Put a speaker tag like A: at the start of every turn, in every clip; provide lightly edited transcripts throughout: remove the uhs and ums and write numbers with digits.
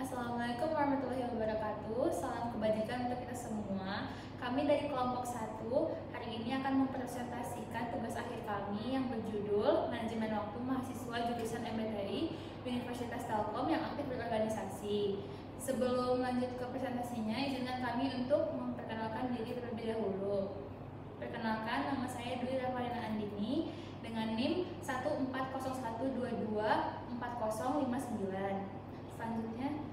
A: Assalamualaikum warahmatullahi wabarakatuh. Salam kebajikan untuk kita semua. Kami dari kelompok 1 hari ini akan mempresentasikan tugas akhir kami yang berjudul Manajemen Waktu Mahasiswa Jurusan MBTI Universitas Telkom yang aktif berorganisasi. Sebelum lanjut ke presentasinya, izinkan kami untuk memperkenalkan diri terlebih dahulu. Perkenalkan, nama saya Dwi Ramadhana Andini dengan NIM 140224059. Selanjutnya,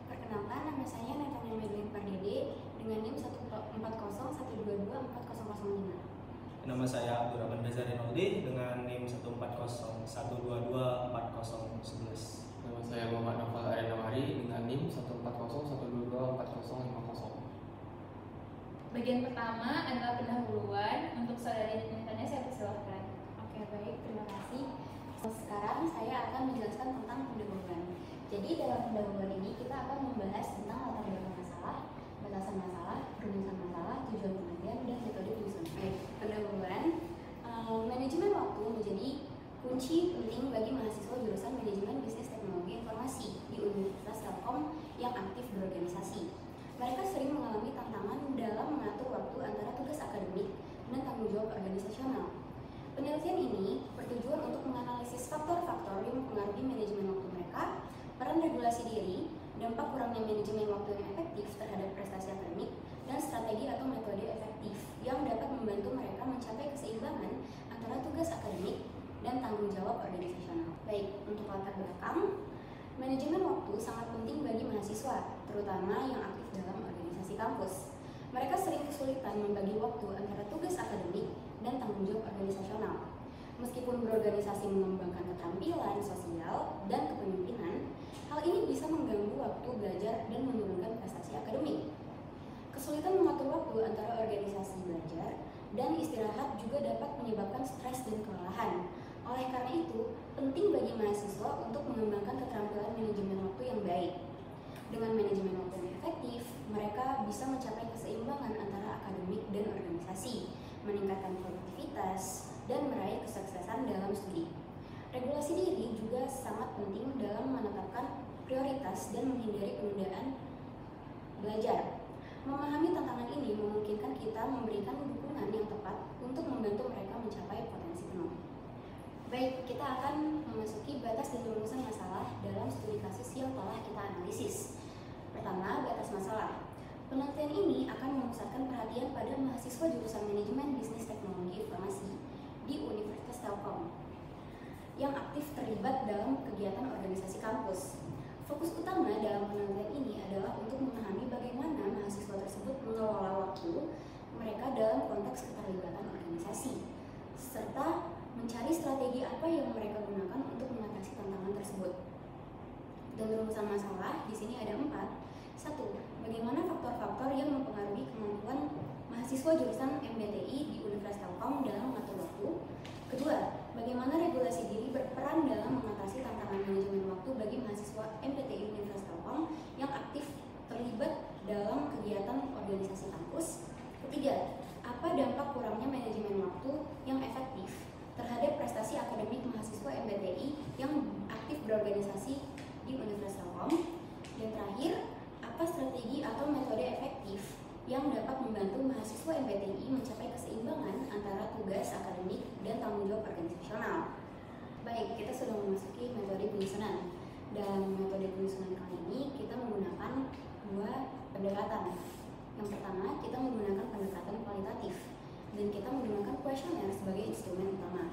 B: perkenalkan, nama saya Natania Medlin Pardede dengan NIM 140122405.
C: Nama saya Abdurrahman Reza Rinaldi dengan NIM 14012240111.
D: Nama saya Muhammad Naufal Arenawari dengan NIM 14012224050.
A: bagian pertama adalah pendahuluan. Untuk saudari Natania, saya persilahkan.
B: Oke, baik, terima kasih. Sekarang saya akan menjelaskan tentang pendahuluan. Jadi dalam pendahuluan ini kita akan membahas tentang latar belakang masalah, batasan masalah, rumusan masalah, tujuan penelitian, dan metode penyusunan. Baik, pendahuluan. Manajemen waktu menjadi kunci penting bagi mahasiswa jurusan Manajemen Bisnis Teknologi Informasi di Universitas Telkom yang aktif berorganisasi. Mereka sering mengalami tantangan dalam mengatur waktu antara tugas akademik dan tanggung jawab organisasional. Penelitian ini bertujuan untuk menganalisis faktor-faktor yang mempengaruhi manajemen waktu mereka, peran regulasi diri, dampak kurangnya manajemen waktu yang efektif terhadap prestasi akademik, dan strategi atau metode efektif yang dapat membantu mereka mencapai keseimbangan antara tugas akademik dan tanggung jawab organisasional. Baik, untuk latar belakang, manajemen waktu sangat penting bagi mahasiswa, terutama yang aktif dalam organisasi kampus. Mereka sering kesulitan membagi waktu antara tugas akademik dan tanggung jawab organisasional. Meskipun berorganisasi mengembangkan keterampilan sosial dan kepemimpinan, hal ini bisa mengganggu waktu belajar dan menurunkan prestasi akademik. Kesulitan mengatur waktu antara organisasi belajar dan istirahat juga dapat menyebabkan stres dan kelelahan. Oleh karena itu, penting bagi mahasiswa untuk mengembangkan keterampilan manajemen waktu yang baik. Dengan manajemen waktu yang efektif, mereka bisa mencapai keseimbangan antara akademik dan organisasi, meningkatkan produktivitas, dan meraih kesuksesan dalam studi. Regulasi diri juga sangat penting dalam menetapkan prioritas dan menghindari penundaan belajar. Memahami tantangan ini memungkinkan kita memberikan dukungan yang tepat untuk membantu mereka mencapai potensi penuh. Baik, kita akan memasuki batas dan rumusan masalah dalam studi kasus yang telah kita analisis. Pertama, batas masalah. Penelitian ini akan memusatkan perhatian pada mahasiswa jurusan Manajemen Bisnis Teknologi Informasi di Universitas Telkom yang aktif terlibat dalam kegiatan organisasi kampus. Fokus utama dalam penelitian ini adalah untuk memahami bagaimana mahasiswa tersebut mengelola waktu mereka dalam konteks keterlibatan organisasi, serta mencari strategi apa yang mereka gunakan untuk mengatasi tantangan tersebut. Dan rumusan masalah di sini ada 4. 1. Bagaimana faktor-faktor yang mempengaruhi kemampuan mahasiswa jurusan MBTI di Universitas Telkom dalam mengatur waktu. Kedua, bagaimana regulasi diri berperan dalam mengatasi tantangan manajemen waktu bagi mahasiswa MBTI Universitas Telkom yang aktif terlibat dalam kegiatan organisasi kampus. Ketiga, apa dampak kurangnya manajemen waktu yang efektif terhadap prestasi akademik mahasiswa MBTI yang aktif berorganisasi di Universitas Telkom. Dan terakhir, apa strategi atau metode efektif yang dapat membantu mahasiswa MBTI mencapai keseimbangan antara tugas akademik dan tanggung jawab organisasional. Baik, kita sudah memasuki metode penyusunan. Dalam metode penyusunan kali ini, kita menggunakan 2 pendekatan. Yang pertama, kita menggunakan pendekatan kualitatif, dan kita menggunakan kuesioner sebagai instrumen utama.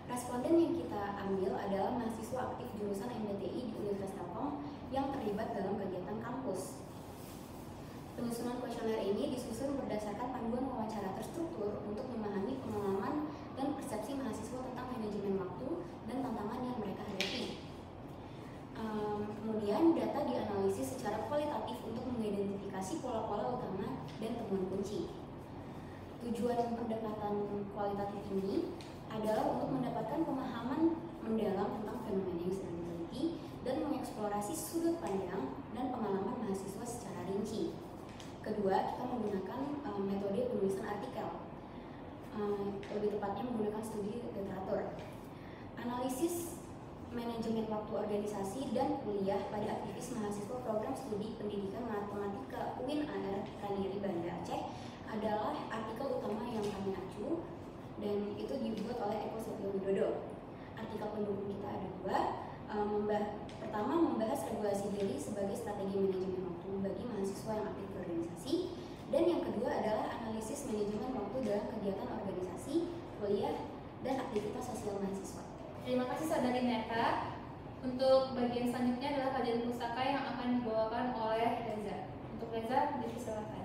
B: Responden yang kita ambil adalah mahasiswa aktif jurusan MBTI di Universitas Telkom yang terlibat dalam kegiatan kampus. Penyusunan kuesioner ini disusun berdasarkan panduan wawancara terstruktur untuk memahami pengalaman dan persepsi mahasiswa tentang manajemen waktu dan tantangan yang mereka hadapi. Kemudian data dianalisis secara kualitatif untuk mengidentifikasi pola-pola utama dan temuan kunci. Tujuan pendekatan kualitatif ini adalah untuk mendapatkan pemahaman mendalam tentang fenomena yang sedang diteliti dan mengeksplorasi sudut pandang dan pengalaman mahasiswa secara rinci. Kedua, kita menggunakan metode penulisan artikel, lebih tepatnya menggunakan studi literatur. Analisis manajemen waktu organisasi dan kuliah pada aktivis mahasiswa program studi pendidikan matematika UIN AR Ranieri Banda Aceh adalah artikel utama yang kami acu, dan itu dibuat oleh Eko Setio Widodo. Artikel pendukung kita ada dua. Pertama, membahas regulasi diri sebagai strategi manajemen waktu bagi mahasiswa yang aktif berorganisasi, dan yang kedua adalah analisis manajemen waktu dalam kegiatan organisasi, kuliah, dan aktivitas sosial mahasiswa.
A: Terima kasih Saudari Neta. Untuk bagian selanjutnya adalah kajian pustaka yang akan dibawakan oleh Reza. Untuk Reza, dipersilakan.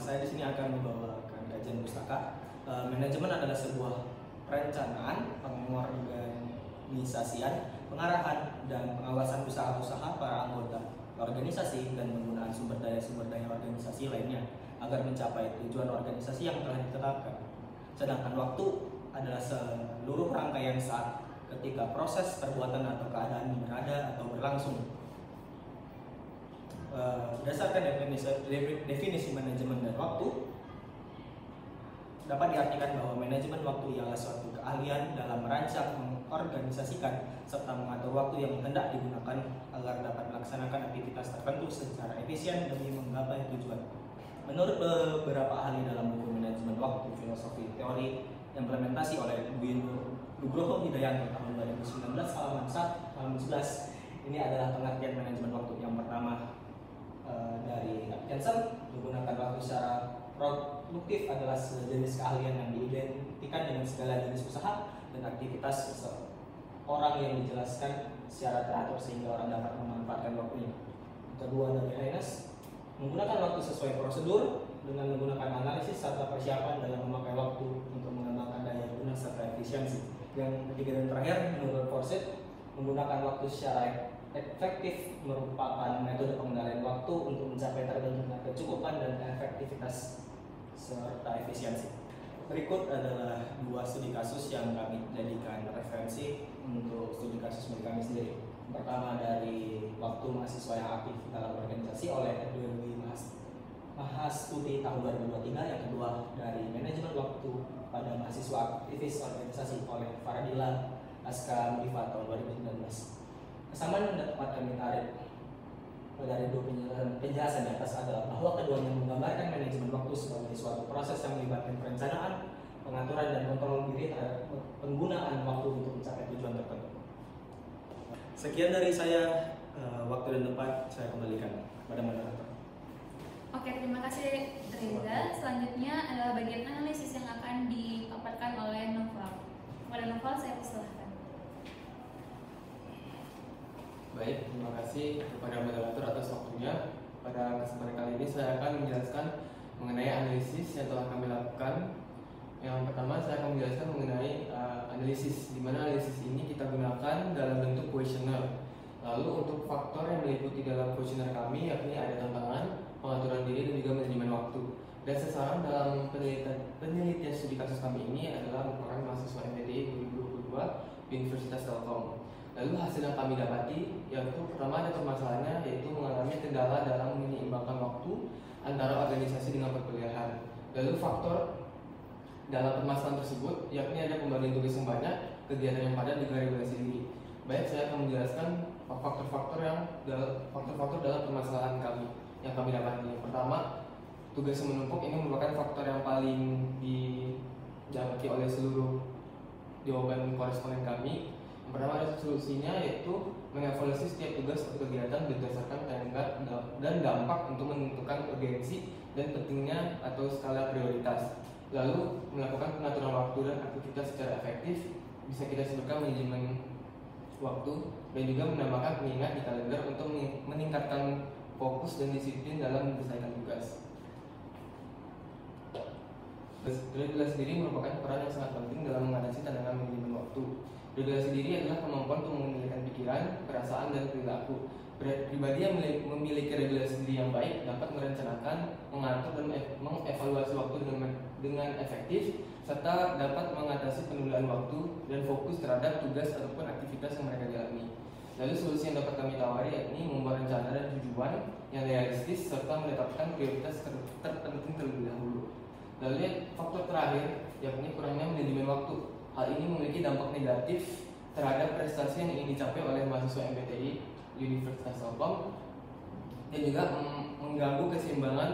C: Saya di sini akan membawakan kajian pustaka. Manajemen adalah sebuah perencanaan, pengorganisasian, pengarahan, dan pengawasan usaha-usaha para anggota organisasi dan penggunaan sumber daya organisasi lainnya agar mencapai tujuan organisasi yang telah ditetapkan. Sedangkan waktu adalah seluruh rangkaian saat ketika proses perbuatan atau keadaan berada atau berlangsung. Berdasarkan definisi manajemen dan waktu, dapat diartikan bahwa manajemen waktu ialah suatu keahlian dalam merancang, mengorganisasikan, serta mengatur waktu yang hendak digunakan agar dapat melaksanakan aktivitas tertentu secara efisien demi menggapai tujuan. Menurut beberapa ahli dalam buku manajemen waktu, filosofi, teori, implementasi oleh Nugroho Hidayanto tahun 2019 halaman 11, ini adalah pengertian manajemen waktu. Yang pertama dari Atkinson, menggunakan waktu secara produktif adalah sejenis keahlian yang diidentikan dengan segala jenis usaha dan aktivitas seseorang yang dijelaskan secara teratur sehingga orang dapat memanfaatkan waktunya. Kedua dari Haynes, menggunakan waktu sesuai prosedur dengan menggunakan analisis serta persiapan dalam memakai waktu untuk mengembangkan daya guna serta efisiensi. Yang ketiga dan terakhir, menurut Forsyth, menggunakan waktu secara efektif merupakan metode pengendalian waktu untuk mencapai terbentuknya kecukupan dan efektivitas serta efisiensi. Berikut adalah dua studi kasus yang kami jadikan referensi untuk studi kasus milik kami sendiri. Pertama dari waktu mahasiswa yang aktif dalam organisasi oleh Dewi Mahastudi tahun 2023, yang kedua dari manajemen waktu pada mahasiswa aktivis organisasi oleh Faradila Aska Mudifa tahun 2019. Kesamaan yang dapat kami tarik dari dua penjelasan di atas adalah bahwa keduanya menggambarkan manajemen waktu sebagai suatu proses yang melibatkan perencanaan, pengaturan, dan kontrol diri terhadap penggunaan waktu untuk mencapai tujuan tertentu. Sekian dari saya, waktu dan tempat saya kembalikan pada moderator.
A: Oke, terima kasih Reza. Selanjutnya adalah bagian analisis yang akan dipaparkan oleh Noval. Kepada Noval, saya persilahkan.
D: Baik, terima kasih kepada moderator atas waktunya. Pada kesempatan kali ini saya akan menjelaskan mengenai analisis yang telah kami lakukan. Yang pertama saya akan menjelaskan mengenai analisis, di mana analisis ini kita gunakan dalam bentuk kuesioner. Lalu untuk faktor yang meliputi dalam kuesioner kami yakni ada tantangan, pengaturan diri, dan juga manajemen waktu. Dan sasaran dalam penelitian studi kasus kami ini adalah merupakan mahasiswa MPTI 2022 Universitas Telkom. Lalu hasil yang kami dapati yaitu pertama ada permasalahannya, yaitu mengalami kendala dalam menyeimbangkan waktu antara organisasi dengan perkuliahan. Lalu faktor dalam permasalahan tersebut yakni ada pembagian tugas yang banyak, kegiatan yang padat, juga regulasi diri. Baik, saya akan menjelaskan faktor-faktor dalam permasalahan kami yang kami dapati. Yang pertama, tugas yang menumpuk. Ini merupakan faktor yang paling didapati oleh seluruh jawaban koresponden kami. Yang pertama ada solusinya, yaitu mengevaluasi setiap tugas atau kegiatan berdasarkan tenggat dan dampak untuk menentukan urgensi dan pentingnya atau skala prioritas. Lalu melakukan pengaturan waktu dan aktivitas secara efektif, bisa kita sebutkan manajemen waktu, dan juga menambahkan pengingat di kalender untuk meningkatkan fokus dan disiplin dalam menyelesaikan tugas. Regulasi diri merupakan peran yang sangat penting dalam mengatasi tantangan manajemen waktu. Regulasi diri adalah kemampuan untuk mengendalikan pikiran, perasaan, dan perilaku. Pribadi yang memiliki regulasi diri yang baik dapat merencanakan, mengatur, dan mengevaluasi waktu dengan efektif, serta dapat mengatasi penundaan waktu dan fokus terhadap tugas ataupun aktivitas yang mereka jalani. Lalu solusi yang dapat kami tawari yakni membuat rencana dan tujuan yang realistis serta menetapkan prioritas terpenting terlebih dahulu. Lalu faktor terakhir yakni kurangnya manajemen waktu. Hal ini memiliki dampak negatif terhadap prestasi yang ingin dicapai oleh mahasiswa MBTI Universitas Telkom, dan juga mengganggu keseimbangan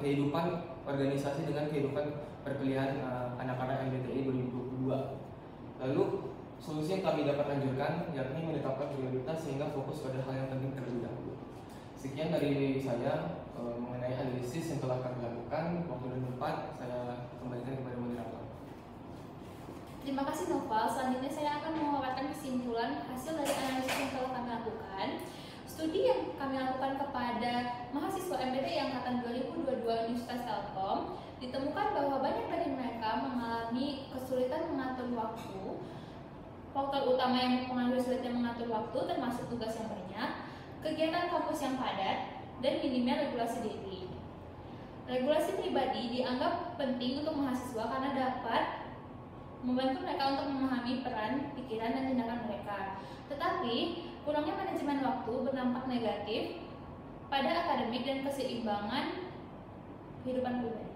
D: kehidupan organisasi dengan kehidupan perkuliahan anak-anak MBTI 2022. Lalu solusi yang kami dapat anjurkan yakni menetapkan prioritas sehingga fokus pada hal yang penting terlebih dahulu. Sekian dari saya mengenai analisis yang telah kami lakukan. Waktu dan tempat saya kembalikan kepada moderator.
A: Terima kasih Noval. Selanjutnya saya akan memaparkan kesimpulan hasil dari analisis yang telah kami lakukan. Studi yang kami lakukan kepada mahasiswa MBTI angkatan 2022 Universitas Telkom, ditemukan bahwa banyak dari mereka mengalami kesulitan mengatur waktu. Faktor utama yang mempengaruhi sulitnya mengatur waktu termasuk tugas yang banyak, kegiatan kampus yang padat, dan minimnya regulasi diri. Regulasi pribadi dianggap penting untuk mahasiswa karena dapat membantu mereka untuk memahami peran, pikiran, dan tindakan mereka. Tetapi, kurangnya manajemen waktu berdampak negatif pada akademik dan keseimbangan kehidupan pribadi.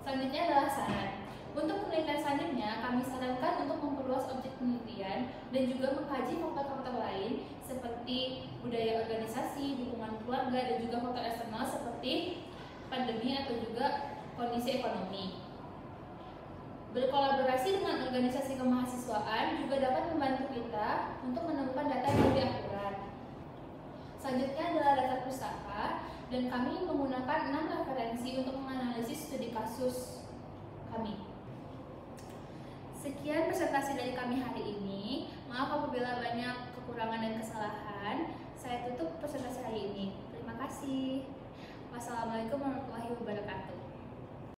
A: Selanjutnya adalah saran. Untuk penelitian selanjutnya, kami sarankan untuk memperluas objek penelitian dan juga mengkaji faktor-faktor lain seperti budaya organisasi, dukungan keluarga, dan juga faktor eksternal seperti pandemi atau juga kondisi ekonomi. Berkolaborasi dengan organisasi kemahasiswaan juga dapat membantu kita untuk menemukan data yang lebih akurat. Selanjutnya adalah data pustaka, dan kami menggunakan 6 referensi untuk menganalisis studi kasus kami. Sekian presentasi dari kami hari ini. Maaf apabila banyak kekurangan dan kesalahan. Saya tutup presentasi hari ini. Terima kasih. Wassalamualaikum warahmatullahi wabarakatuh.